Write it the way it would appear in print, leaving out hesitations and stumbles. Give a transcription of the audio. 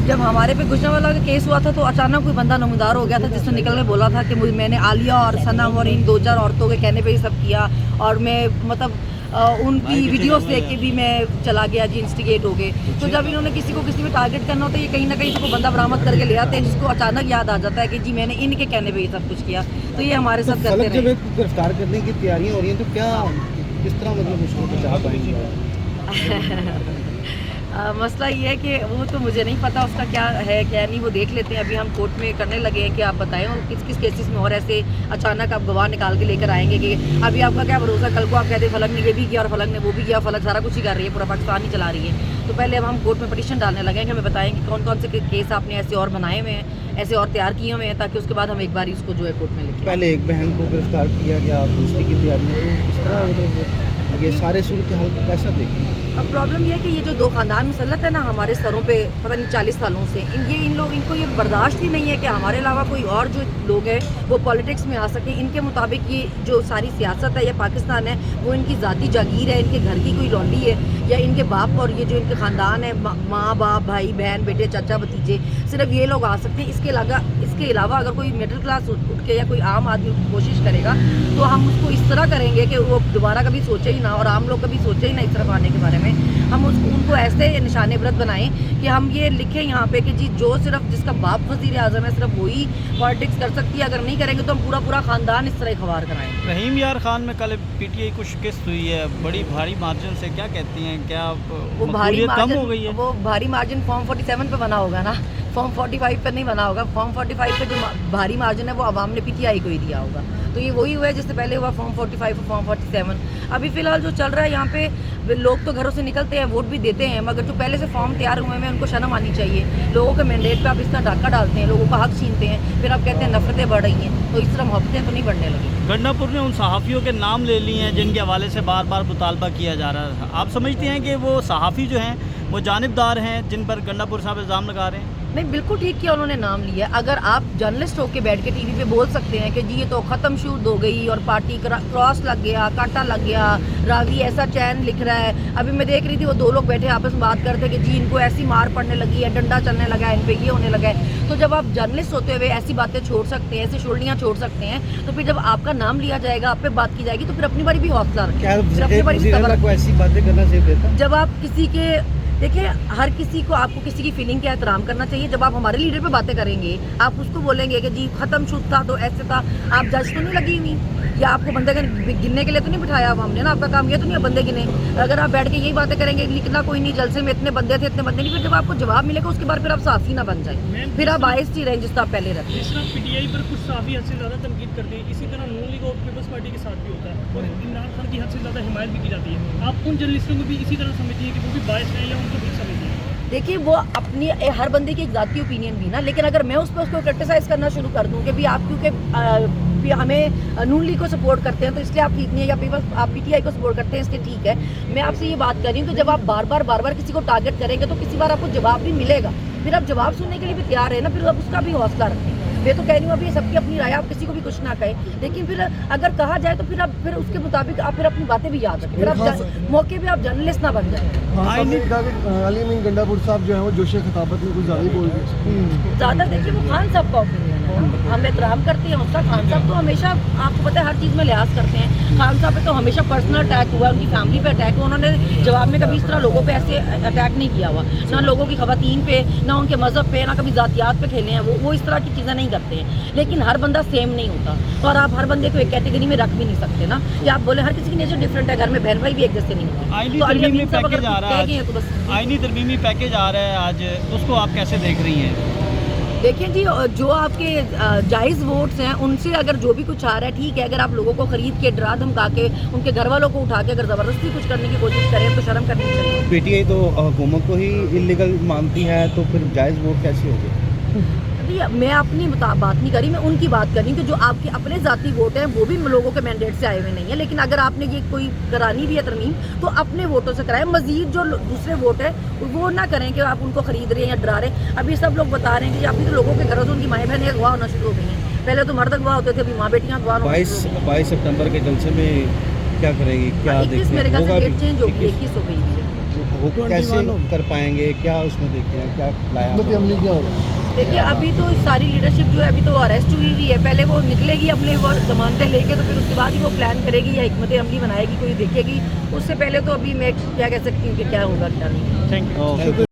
जब हमारे पे गुजरांवाला का केस हुआ था तो अचानक कोई बंदा नमदार हो गया था जिसने निकल के बोला था कि मैंने आलिया और सनम और इन 2-4 औरतों के कहने पे ही सब किया, और मैं मतलब उनकी वीडियोस देख के भी मैं चला गया जी, इंस्टिगेट हो गए। तो जब इन्होंने किसी को किसी पे टारगेट करना होता है, ये कहीं ना कहीं इसको बंदा बरामद करके ले आते हैं जिसको अचानक याद आ जाता है कि जी मैंने इनके कहने पे ये सब कुछ किया। तो ये हमारे साथ करते रहे। जब गिरफ्तार करने की तैयारियां हो रही हैं तो क्या किस तरह मतलब उसको बचा पाएंगे? मसला ये है कि वो तो मुझे नहीं पता उसका क्या है क्या नहीं, वो देख लेते हैं। अभी हम कोर्ट में करने लगे हैं कि आप बताएं और किस किस केसेस में, और ऐसे अचानक आप गवाह निकाल के लेकर आएंगे कि अभी आपका क्या भरोसा, कल को आप कहते हैं फलक ने ये भी किया और फलक ने वो भी किया, फलक सारा कुछ ही कर रही है, पूरा पाकिस्तान ही चला रही है। तो पहले अब हम कोर्ट में पटिशन डालने लगे हैं कि हमें बताएं कि कौन कौन से केस आपने ऐसे और बनाए हुए हैं, ऐसे और तैयार किए हुए हैं, ताकि उसके बाद हम एक बार उसको जो है कोर्ट में लिखें। पहले एक बहन को गिरफ्तार किया गया, दूसरी की तैयारियां, तो किस तरह मतलब ये सारे सूरत हाल को कैसा देखें? अब प्रॉब्लम ये है कि ये जो 2 खानदान मुसल्लत है ना हमारे सरों पे पता नहीं 40 सालों से, इनको ये बर्दाश्त ही नहीं है कि हमारे अलावा कोई और जो लोग हैं वो पॉलिटिक्स में आ सके। इनके मुताबिक ये जो सारी सियासत है या पाकिस्तान है वो इनकी ज़ाती जागीर है, इनके घर की कोई लौंडी है या इनके बाप, और ये जो इनके ख़ानदान है माँ बाप भाई बहन बेटे चाचा भतीजे, सिर्फ ये लोग आ सकते हैं। इसके अलावा अगर कोई मिडिल क्लास उठ के या कोई आम आदमी कोशिश करेगा तो हम उसको इस तरह करेंगे कि वो दोबारा कभी सोचे ही ना, और आम लोग कभी सोचे ही ना इस तरफ आने के बारे में। हम उनको ऐसे निशाने इबरत बनाएं कि हम ये लिखें यहाँ पे कि जी जो सिर्फ जिसका बाप वज़ीर आज़म है सिर्फ वही पॉलिटिक्स कर सकती है, अगर नहीं करेंगे तो हम पूरा ख़ानदान इस तरह खवार कराएं। रहीम यार खान में कल पीटीआई को शिकस्त हुई है बड़ी भारी मार्जिन से, क्या कहती हैं, क्या वो भारी कम हो गई है? वो भारी मार्जिन फॉर्म 47 पे बना होगा ना, फॉर्म 45 पे नहीं बना होगा। फॉर्म 45 पे जो भारी मार्जिन है वो अवाम ने पीटीआई को ही दिया होगा, तो ये वही हुआ है जिससे पहले हुआ फॉर्म 45 और फॉर्म 47। अभी फ़िलहाल जो चल रहा है यहाँ पे, लोग तो घरों से निकलते हैं वोट भी देते हैं, मगर जो पहले से फॉर्म तैयार हुए हैं उनको शर्म आनी चाहिए। लोगों के मैंडेट पे आप इस तरह डाका डालते हैं, लोगों का हक छीनते हैं, फिर आप कहते हैं नफरतें बढ़ रही हैं, तो इस तरह मोहब्बतें तो नहीं बढ़ने लगी। गंडापुर ने उन सहाफ़ियों के नाम ले लिए हैं जिनके हवाले से बार बार मुतालबा किया जा रहा है। आप समझते हैं कि वो सहाफ़ी जो हैं वो जानिबदार हैं जिन पर गंडापुर साहब इल्ज़ाम लगा रहे हैं? नहीं, बिल्कुल ठीक किया उन्होंने नाम लिया। अगर आप जर्नलिस्ट होकर बैठ के टीवी पे बोल सकते हैं कि जी ये तो ख़त्म शूट हो गई और पार्टी क्रॉस लग गया, कांटा लग गया, रावी ऐसा चैन लिख रहा है। अभी मैं देख रही थी वो 2 लोग बैठे आपस में बात करते कि जी इनको ऐसी मार पड़ने लगी है, डंडा चलने लगा है, इन पे ये होने लगा है। तो जब आप जर्नलिस्ट होते हुए ऐसी बातें छोड़ सकते हैं, ऐसी शोलियाँ छोड़ सकते हैं, तो फिर जब आपका नाम लिया जाएगा, आप पे बात की जाएगी, तो फिर अपनी बारी भी हौसला रखें, अपनी बारी ऐसी बातें करना चाहिए देता? जब आप किसी के देखिए, हर किसी को आपको किसी की फीलिंग का एहतराम करना चाहिए। जब आप हमारे लीडर पे बातें करेंगे, आप उसको बोलेंगे कि जी ख़त्म शूट था तो ऐसे था, आप जज तो नहीं लगी हुई, या आपको बंदे गिनने के लिए तो नहीं बिठाया अब हमने ना, आपका काम ये तो नहीं है बंदे गिने। अगर आप बैठ के यही बातें करेंगे लिखना कोई नहीं, जलसे में इतने बंदे थे इतने बंदे नहीं, फिर जब आपको जवाब मिलेगा उसके बाद फिर आप साफ़ी ना बन जाए, फिर आप बाइस ही रहें जिस तरह पहले रहते हैं। जिस तरह पीटीआई पर कुछ साफ़ी हद से ज़्यादा तनकीद करते हैं, इसी तरह नून लीग और पीपल्स पार्टी के साथ भी होता है और इमरान खान की हद से ज़्यादा हिमायत भी की जाती है। आप उन जर्नलिस्टों को भी इसी तरह समझिए कि वो भी बाइस हैं या उनको भी समझिए? देखिए, वो अपनी हर बंदे की एक ज़ाती ओपिनियन भी ना, लेकिन अगर मैं उस पर उसको क्रिटिसाइज़ करना शुरू कर दूं कि भी आप क्योंकि हमें नून लीग को सपोर्ट करते हैं तो इसलिए आप ठीक नहीं है, या पीपल्स आप पीटीआई को सपोर्ट करते हैं इसलिए ठीक है। मैं आपसे ये बात कर रही हूँ कि जब आप बार बार किसी को टारगेट करेंगे तो किसी बार आपको जवाब भी मिलेगा, फिर आप जवाब सुनने के लिए भी तैयार है ना, फिर आप उसका भी हौसला रखें। मैं तो कह रही हूँ अभी सबकी अपनी राय, आप किसी को भी कुछ ना कहें, लेकिन फिर अगर कहा जाए तो फिर उसके मुताबिक आप फिर अपनी बातें भी याद रखें, फिर आप मौके पे आप जर्नलिस्ट ना बन जाए। अली गंडापुर साहब जो है वो जोश खिताबत में कुछ ज़्यादा ही बोल गए ज़्यादा। देखिए, वो खान साहब का ओपिनियन है ना, हम एहतराम करते हैं उसका। खान साहब तो हमेशा आपको पता है हर चीज़ में लिहाज करते हैं। खान साहब पे तो हमेशा पर्सनल अटैक हुआ, उनकी फैमिली पे अटैक हुआ, उन्होंने जवाब में कभी इस तरह लोगों पे ऐसे अटैक नहीं किया हुआ, ना लोगों की ख़वातीन पे, ना उनके मज़हब पे, ना कभी ज़ातियात पे खेले हैं। वो इस तरह की चीज़ें नहीं करते हैं, लेकिन हर बंदा सेम नहीं होता और आप हर बंदे को एक कैटेगरी में रख भी नहीं सकते ना, कि आप बोले हर किसी की नेचर डिफरेंट है, घर में बहन भाई भी एक जैसे नहीं होते। आईनी तरमीमी पैकेज आ रहा है आज, उसको आप कैसे देख रही हैं? देखिए जी, जो आपके जायज़ वोट्स हैं उनसे अगर जो भी कुछ आ रहा है ठीक है। अगर आप लोगों को खरीद के डरा धमका के उनके घर वालों को उठा के अगर ज़बरदस्ती कुछ करने की कोशिश करें तो शर्म करनी चाहिए। पीटीआई तो हुकूमत को ही इलीगल मानती है, तो फिर जायज़ वोट कैसे होगी? मैं अपनी बात नहीं करी, मैं उनकी बात करी कि जो आपके अपने ज़ाती वोट हैं वो भी लोगों के मैंडेट से आए हुए नहीं है, लेकिन अगर आपने ये कोई करानी भी है तरमीम तो अपने वोटों से कराएं। मजीद जो दूसरे वोट है वो ना करें कि आप उनको खरीद रहे हैं या डरा रहे हैं। अभी सब लोग बता रहे हैं कि अभी तो लोगों के घरों से उनकी माएँ बहनें अगवा होना शुरू हो गई हैं। पहले तो मर्द अगवा होते थे, अभी माँ बेटियाँ अगवा होना। 22 सितंबर के जलसे में क्या करेंगे, क्या 21 मेरे ख्याल से डेट चेंज होगी, 21 हो गई है। वो कैसे कर पाएंगे, क्या उसमें देखते हैं, क्या लाया حکمت عملی کیا ہوگا؟ देखिए अभी तो सारी लीडरशिप जो है अभी तो अरेस्ट हुई हुई है, पहले वो निकलेगी अपने वो जमानतें लेके, तो फिर उसके बाद ही वो प्लान करेगी या हिकमत अमली बनाएगी, कोई देखेगी। उससे पहले तो अभी मैं क्या कह सकती हूँ कि क्या होगा क्या नहीं। Thank you.